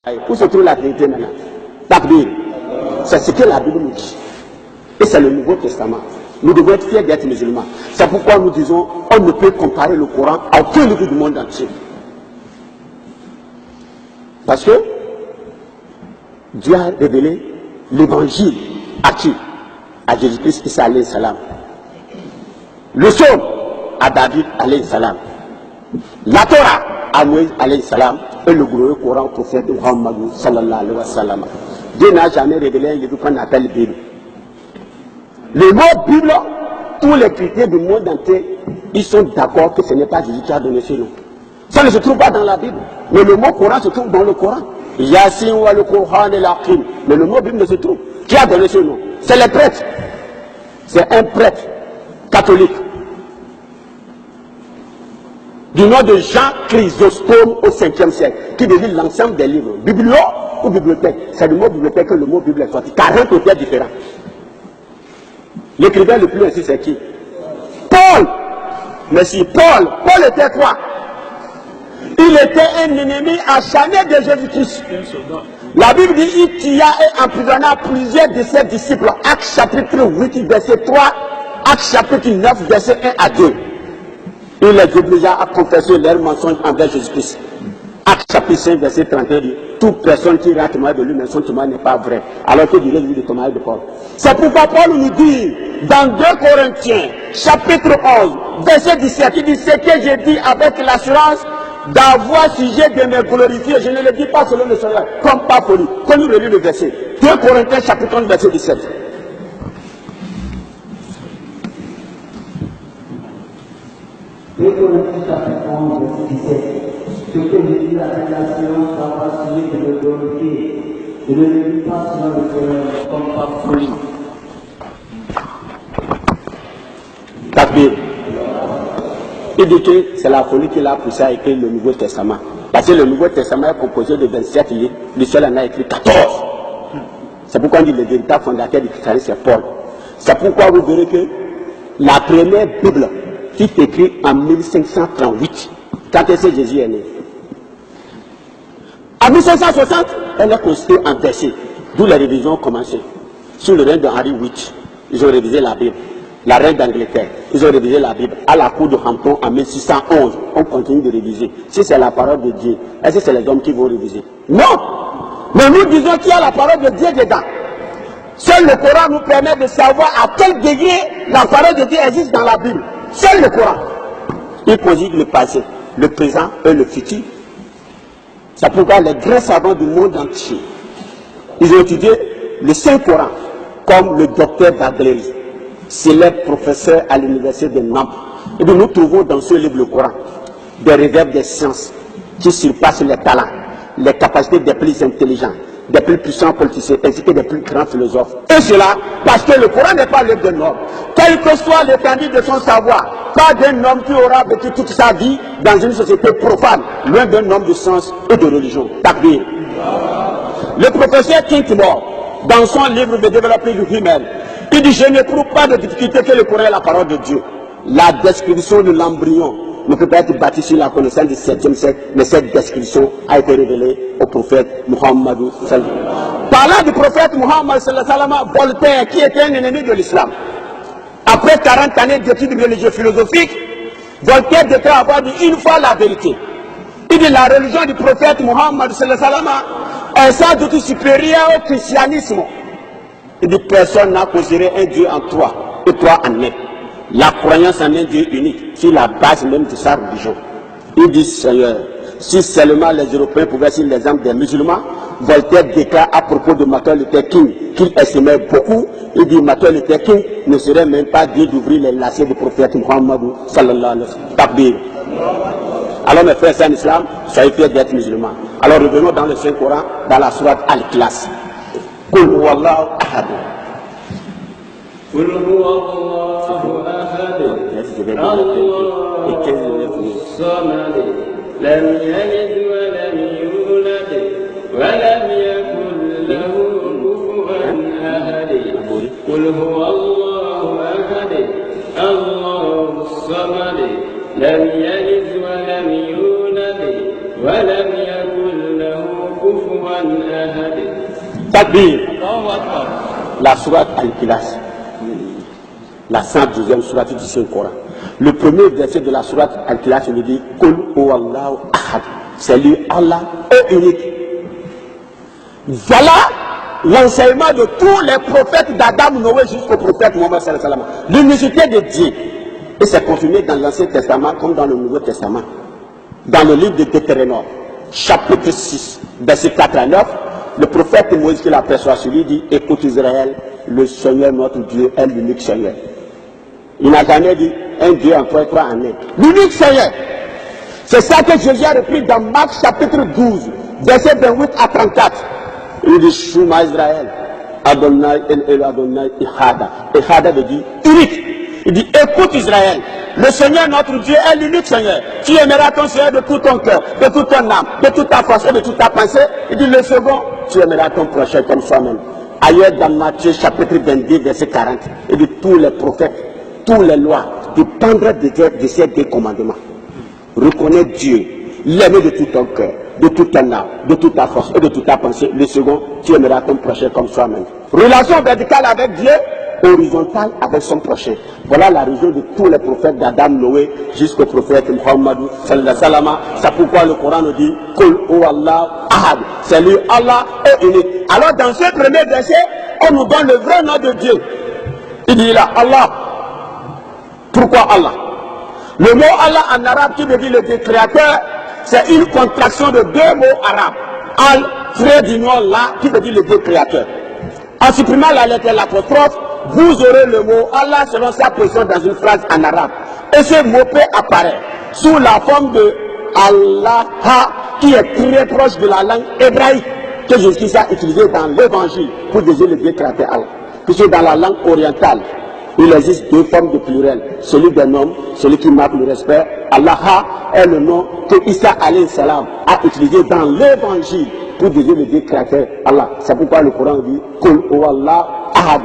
Où se trouve la Trinité maintenant? Takbir. C'est ce que la Bible nous dit. Et c'est le Nouveau Testament. Nous devons être fiers d'être musulmans. C'est pourquoi nous disons on ne peut comparer le Coran à aucun livre du monde entier. Parce que Dieu a révélé l'évangile à qui? À Jésus-Christ, Isa alayhi salam. Le psaume à David alayhi salam. La Torah à Moïse alayhi salam. Et le glorieux Coran au prophète Muhammad sallallahu alayhi wa sallam. Dieu n'a jamais révélé un livre qu'on appelle Bible. Le mot Bible, tous les chrétiens du monde entier, ils sont d'accord que ce n'est pas Jésus qui a donné ce nom. Ça ne se trouve pas dans la Bible. Mais le mot Coran se trouve dans le Coran. Yasin wa le Coran et l'Aqim. Mais le mot Bible ne se trouve. Qui a donné ce nom? C'est les prêtres. C'est un prêtre catholique du nom de Jean Chrysostome au 5e siècle, qui devient l'ensemble des livres. Biblio ou bibliothèque? C'est le mot bibliothèque que le mot Bible est sorti. 40 auteurs différents. L'écrivain le plus ainsi, c'est qui? Paul. Merci. Paul était quoi? Il était un ennemi acharné de Jésus-Christ. La Bible dit il tua et emprisonna plusieurs de ses disciples. Actes chapitre 8, verset 3. Actes chapitre 9, verset 1 à 2. Il les obligea à confesser leurs mensonges envers Jésus-Christ. Actes chapitre 5, verset 31 dit toute personne qui rend témoin de lui, mais son témoin n'est pas vrai. Alors que dirait-il du témoignage de Paul? C'est pourquoi Paul nous dit dans 2 Corinthiens, chapitre 11, verset 17, il dit ce que j'ai dit avec l'assurance d'avoir sujet de me glorifier. Je ne le dis pas selon le Seigneur, comme pas folie. Quand nous relisons le verset, 2 Corinthiens, chapitre 11, verset 17. 2 Corinthiens chapitre 11, verset 17. Ce que je dis avec l'assurance d'avoir sujet de me glorifier. Je ne le dis pas selon le Seigneur, comme pas folie. Takbir. Il dit que c'est la folie qui l'a poussé à écrire le Nouveau Testament. Parce que le Nouveau Testament est composé de 27 livres, le seul en a écrit 14. C'est pourquoi on dit le véritable fondateur du christianisme, c'est Paul. C'est pourquoi vous verrez que la première Bible fut écrite en 1538, quand Jésus est né. En 1560, elle est construite en versets, d'où les révisions ont commencé. Sous le règne de Henri VIII, ils ont révisé la Bible. La reine d'Angleterre, ils ont révisé la Bible. À la cour de Hampton en 1611, on continue de réviser. Si c'est la parole de Dieu, est-ce que c'est les hommes qui vont réviser? Non! Mais nous disons qu'il y a la parole de Dieu dedans. Seul le Coran nous permet de savoir à quel degré la parole de Dieu existe dans la Bible. Seul le Coran. Il conjugue le passé, le présent et le futur. C'est pourquoi les grands savants du monde entier, ils ont étudié le Saint-Coran, comme le docteur Bagleri, célèbre professeur à l'université de Naples. Et bien nous trouvons dans ce livre le Coran des réserves des sciences qui surpassent les talents, les capacités des plus intelligents, des plus puissants politiciens, ainsi que des plus grands philosophes. Et cela parce que le Coran n'est pas l'œuvre d'un homme. Quel que soit l'étendue de son savoir, pas d'un homme qui aura vécu toute sa vie dans une société profane, loin d'un homme de science et de religion. Takbir. Le professeur Kinkmore, dans son livre de développement du humain, il dit, je ne trouve pas de difficulté que le Coran est la parole de Dieu. La description de l'embryon ne peut pas être bâtie sur la connaissance du 7e siècle, mais cette description a été révélée au prophète Muhammad sallallahu alayhi wa sallam. Parlant du prophète Muhammad sallallahu alayhi wa sallam, Voltaire, qui était un ennemi de l'islam, après 40 années d'études religieuses philosophiques, Voltaire déclare avoir dit une fois la vérité. Il dit la religion du prophète Muhammad sallallahu alayhi wa sallam est sans doute supérieure au christianisme. Il dit personne n'a considéré un Dieu en trois et trois en un. La croyance en un Dieu unique, sur la base même de sa religion. Il dit Seigneur, si seulement les Européens pouvaient suivre l'exemple des musulmans, Voltaire déclare à propos de Martin Luther King, qu'il estimait beaucoup, il dit Martin Luther King ne serait même pas digne d'ouvrir les lacets du prophète Muhammad sallallahu alayhi wa sallam. Takbir. Alors mes frères en islam, soyez fiers d'être musulmans. Alors revenons dans le Saint-Coran, dans la sourate Al-Ikhlas. قل هو الله أحد قل هو الله أحد الله الصمد لم يلد ولم يولد ولم يكن له كفوا أحد قل هو الله أحد الله الصمد لم يلد ولم يولد ولم يكن له كفوا Takbir. La sourate Al-Ikhlas, la 112e sourate du Saint-Coran. Le premier verset de la sourate Al-Ikhlas, il dit Kul huwallahu ahad. C'est lui, Allah est unique. Voilà l'enseignement de tous les prophètes d'Adam, Noé jusqu'au prophète Mohammed sallallahu alayhi wa sallam. L'unicité de Dieu. Et c'est confirmé dans l'Ancien Testament comme dans le Nouveau Testament. Dans le livre de Deutéronome, chapitre 6, verset 4 à 9, le prophète Moïse qui l'aperçoit sur lui dit écoute Israël, le Seigneur notre Dieu est l'unique Seigneur. Il n'a jamais dit un Dieu en trois et trois en un. L'unique Seigneur. C'est ça que Jésus a repris dans Marc chapitre 12, verset 28 à 34. Il dit Shuma Israël, Adonai El Adonai Ihada. Ihada veut dire unique. Il dit écoute Israël, le Seigneur notre Dieu est l'unique Seigneur. Tu aimeras ton Seigneur de tout ton cœur, de toute ton âme, de toute ta force et de toute ta pensée. Il dit le second, tu aimeras ton prochain comme soi-même. Ailleurs dans Matthieu chapitre 22 verset 40, il dit tous les prophètes, tous les lois dépendront de ces deux commandements. Reconnais Dieu, l'aimer de tout ton cœur, de toute ton âme, de toute ta force et de toute ta pensée. Le second, tu aimeras ton prochain comme soi-même. Relation verticale avec Dieu, horizontale avec son prochain. Voilà la raison de tous les prophètes d'Adam, Noé, jusqu'au prophète Muhammad sallallahu alayhi wa sallam. C'est pourquoi le Coran nous dit Kul huwallahu ahad. C'est lui, Allah est unique. Alors dans ce premier verset, on nous donne le vrai nom de Dieu. Il dit là, Allah. Pourquoi Allah? Le mot Allah en arabe qui veut dire le Dieu créateur, c'est une contraction de deux mots arabes. Al, trait d'union là, qui veut dire le Dieu créateur. En supprimant la lettre et l'apostrophe, vous aurez le mot Allah selon sa position dans une phrase en arabe. Et ce mot peut apparaître sous la forme de Allah, qui est très proche de la langue hébraïque, que Jésus a utilisé dans l'évangile pour désigner le Dieu créateur Allah. Puisque dans la langue orientale, il existe deux formes de pluriel. Celui d'un homme, celui qui marque le respect. Allah est le nom que Isa alayhi salam a utilisé dans l'évangile pour désigner le Dieu créateur Allah. C'est pourquoi le Coran dit Kul huwallahu ahad.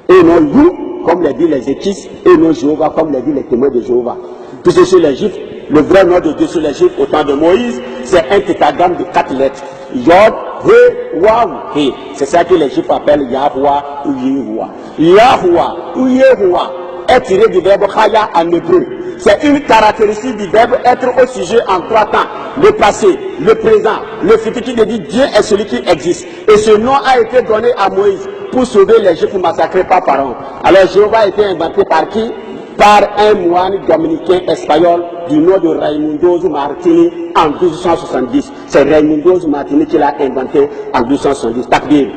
Et non nous, comme l'a dit les équistes, et non Jéhovah, comme l'a dit les témoins de Jéhovah. Puisque chez les Juifs, le vrai nom de Dieu sur les Juifs au temps de Moïse, c'est un tétragramme de 4 lettres. Yod, He, Waw, He. C'est ça que les Juifs appellent Yahwa ou Yehoua. Yahwa ou Yehoua est tiré du verbe Chaya en hébreu. C'est une caractéristique du verbe être au sujet en 3 temps. Le passé, le présent, le futur qui dit Dieu est celui qui existe. Et ce nom a été donné à Moïse pour sauver les Juifs massacrés par Pharaon. Alors Jéhovah a été inventé par qui? Par un moine dominicain espagnol du nom de Raimundo Martini en 1270. C'est Raimundo Martini qui l'a inventé en 1270. Takbir.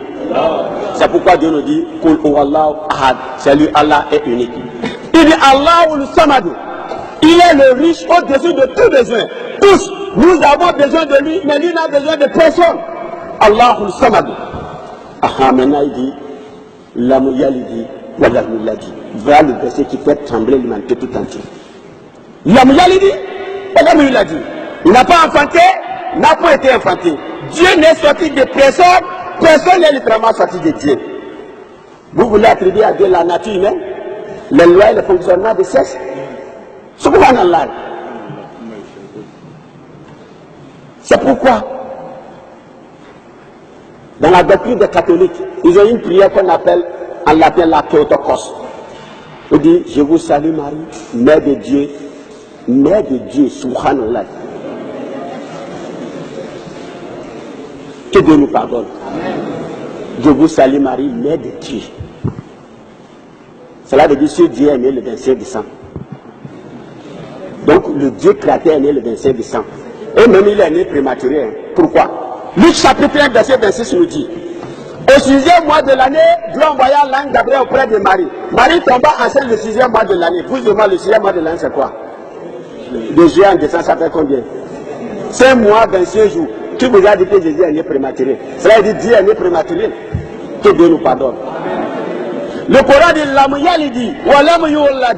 C'est pourquoi Dieu nous dit Kul huwallahu ahad. C'est lui, Allah est unique. Il dit Allahul Samad. Il est le riche au-dessus de tout besoin. Tous, nous avons besoin de lui, mais lui n'a besoin de personne. Allahul Samad. Maintenant il dit Lam yalidi wa lam yuladi. Voilà le verset qui fait trembler l'humanité tout entière. Lam yalidi wa lam yuladi. Il n'a pas enfanté, n'a pas été enfanté. Dieu n'est sorti de personne, personne n'est littéralement sorti de Dieu. Vous voulez attribuer à Dieu la nature humaine, les lois et le fonctionnement des sexes. Subhanallah. C'est pourquoi dans la doctrine des catholiques, ils ont une prière qu'on appelle en latin la Théotokos. Il dit, je vous salue Marie, mère de Dieu, subhanallah. Que Dieu nous pardonne. Je vous salue Marie, mère de Dieu. Cela veut dire que Dieu est né le 25 décembre. Donc le Dieu créateur est né le 25 décembre. Et même il est né prématuré. Hein. Pourquoi? Luc chapitre 1 verset 26 nous dit au 6e mois de l'année, Dieu envoya l'ange Gabriel auprès de Marie. Marie tomba enceinte le 6e mois de l'année. Vous demandez le 6e mois de l'année c'est quoi? De juillet en décembre ça fait combien? 5 mois, 25 jours. Qui vous a dit que Jésus est né prématuré? Cela veut dire Dieu est né prématuré. Que Dieu nous pardonne. Le Coran dit Lam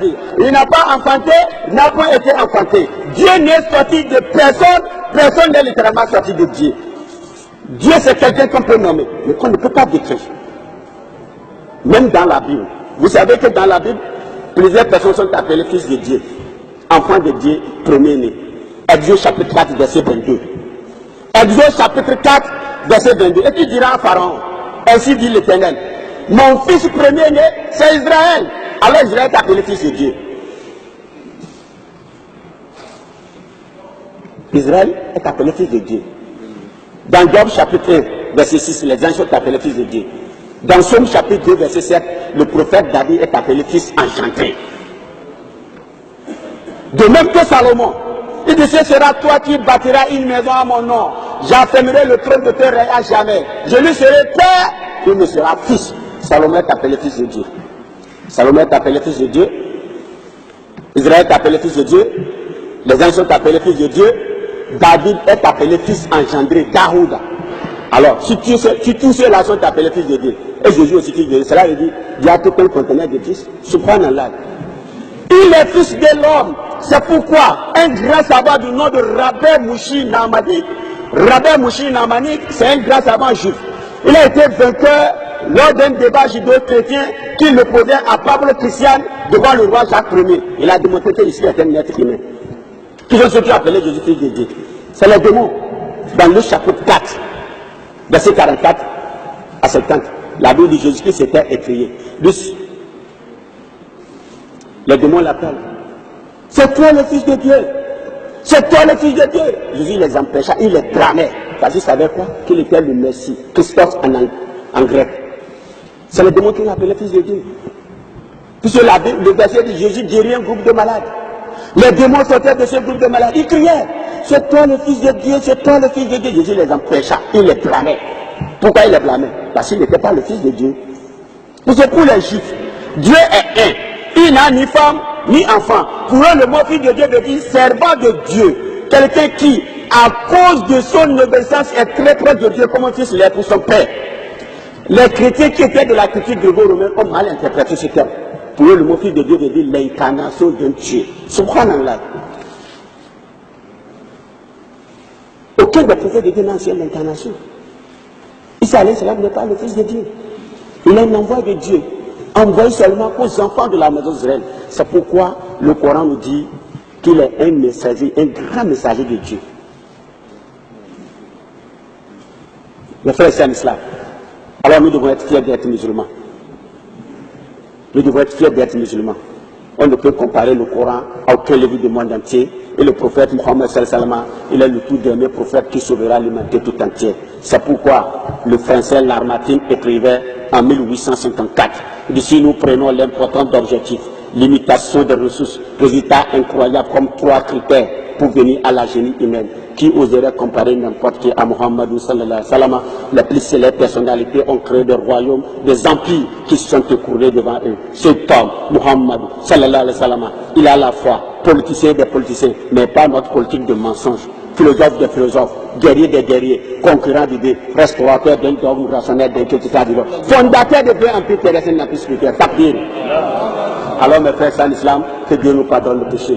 dit, il n'a pas enfanté, n'a pas été enfanté. Dieu n'est sorti de personne, personne n'est littéralement sorti de Dieu. Dieu c'est quelqu'un qu'on peut nommer, mais qu'on ne peut pas décrire. Même dans la Bible. Vous savez que dans la Bible, plusieurs personnes sont appelées fils de Dieu, enfants de Dieu, premier-né. Exode chapitre 4, verset 22. Exode chapitre 4, verset 22. Et tu diras à Pharaon, ainsi dit l'Éternel, mon fils premier-né, c'est Israël. Alors Israël est appelé fils de Dieu. Israël est appelé fils de Dieu. Dans Job chapitre 1, verset 6, les anges sont appelés fils de Dieu. Dans Somme chapitre 2, verset 7, le prophète David est appelé fils enchanté. De même que Salomon, il dit, ce sera toi qui bâtiras une maison à mon nom. J'affermirai le trône de tes reins à jamais. Je lui serai père, il me sera fils. Salomon est appelé fils de Dieu. Salomon est appelé fils de Dieu. Israël est appelé fils de Dieu. Les anges sont appelés fils de Dieu. David est appelé fils engendré, Daouda. Alors, si tous ceux-là sont appelés fils de Dieu, et Jésus aussi fils de Dieu, cela veut dire, il y a tout un conteneur de fils. Subhanallah. Il est fils de l'homme. C'est pourquoi un grand savant du nom de Rabbi Mouchi Namani, Rabbi Mouchi Namani, c'est un grand savant juif. Il a été vainqueur lors d'un débat judéo-chrétien qui le posait à Pablo Christian devant le roi Jacques Ier. Il a démontré qu'ici est un être humain. Qui sont ceux qui appelaient Jésus fils de Dieu. C'est les démons. Dans le chapitre 4, verset 44 à 70, la Bible dit Jésus-Christ s'était écrié. Les démons l'appellent. C'est toi le fils de Dieu. C'est toi le fils de Dieu. Jésus les empêcha, il les blâmait. Parce qu'il savait quoi? Qu'il était le Messie. Christophe en grec. C'est le démon qui l'appelait fils de Dieu. Puisque la Bible, le verset dit Jésus guérit un groupe de malades. Les démons sortaient de ce groupe de malades. Ils criaient, c'est toi le fils de Dieu, c'est toi le fils de Dieu. Jésus les empêcha, il les blâmait. Pourquoi il les blâmait? Parce qu'il n'était pas le fils de Dieu. Parce que pour les Juifs, Dieu est un. Il n'a ni femme, ni enfant. Pour eux, le mot fils de Dieu veut dire servant de Dieu. Quelqu'un qui, à cause de son obéissance, est très proche de Dieu comme un fils l'est pour son père. Les chrétiens qui étaient de la culture gréco-romaine ont mal interprété ce terme. Pour eux, le mot fils de Dieu veut dire l'incarnation d'un Dieu. Subhanallah. Aucun des prophètes de Dieu n'a enseigné l'incarnation. Isa alayhi salam n'est pas le fils de Dieu. Il est un envoi de Dieu, envoyé seulement aux enfants de la maison d'Israël. C'est pourquoi le Coran nous dit qu'il est un messager, un grand messager de Dieu. Les frères et sœurs en islam. Alors nous devons être fiers d'être musulmans. Nous devons être fiers d'être musulmans. On ne peut comparer le Coran à aucun livre du monde entier. Et le prophète Mohammed sallallahu alayhi wa sallam, il est le tout dernier prophète qui sauvera l'humanité tout entière. C'est pourquoi le français Lamartine écrivait en 1854. D'ici nous prenons l'important d'objectifs, limitation des ressources, résultats incroyables comme 3 critères pour venir à la génie humaine. Qui oserait comparer n'importe qui à Muhammad sallallahu alayhi wa sallam? Les plus célèbres personnalités ont créé des royaumes, des empires qui se sont écoulés devant eux. Cet homme, Muhammad sallallahu alayhi wa sallam, il a la foi, politicien des politiciens, mais pas notre politique de mensonges. Philosophe des philosophes, guerrier des guerriers, concurrent d'idées, restaurateur d'un dogme rationnel d'un culte divin, fondateur de deux empires terrestres et empires spirituels. Takbir. Alors mes frères en islam, que Dieu nous pardonne le péché,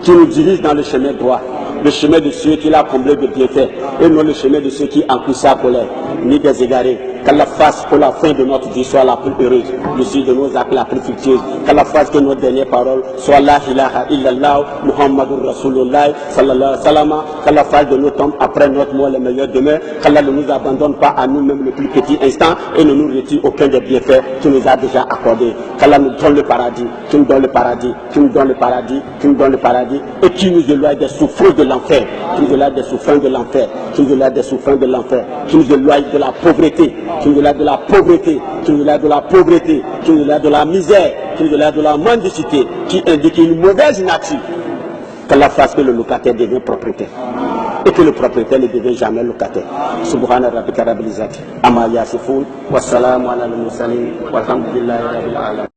qui nous dirige dans le chemin droit, le chemin de ceux qui l'a comblé de bienfaits, et non le chemin de ceux qui encourent sa colère, ni des égarés. Qu'Allah fasse que la fin de notre vie soit la plus heureuse, le suite de nos actes la plus fructueuse. Qu'Allah fasse que nos dernières paroles soient la ilaha illallah, Muhammadur Rasulullah, sallallahu alayhi wa sallam. Qu'Allah fasse de nos tombes après notre mort les meilleurs demeures. Qu'Allah ne nous abandonne pas à nous-mêmes le plus petit instant et ne nous retire aucun des bienfaits qu'il nous a déjà accordés. Qu'Allah nous donne le paradis, qui nous donne le paradis, qui nous donne le paradis, qui nous donne le paradis, et qui nous éloigne des souffrances de l'enfer, qui nous éloigne des souffrances de l'enfer, qui nous éloigne des souffrances de l'enfer, qui nous éloigne de la pauvreté, qui nous éloigne de la pauvreté, qui nous éloigne de la pauvreté, qui nous éloigne de la misère, qui nous éloigne de la mendicité, qui indique une mauvaise nature. Qu'Allah fasse que le locataire devienne propriétaire et que le propriétaire ne devienne jamais locataire. Subhana rabbika rabbil izzati amma yasifun wa salamun ala al mursalin walhamdulillahi rabbil alamin.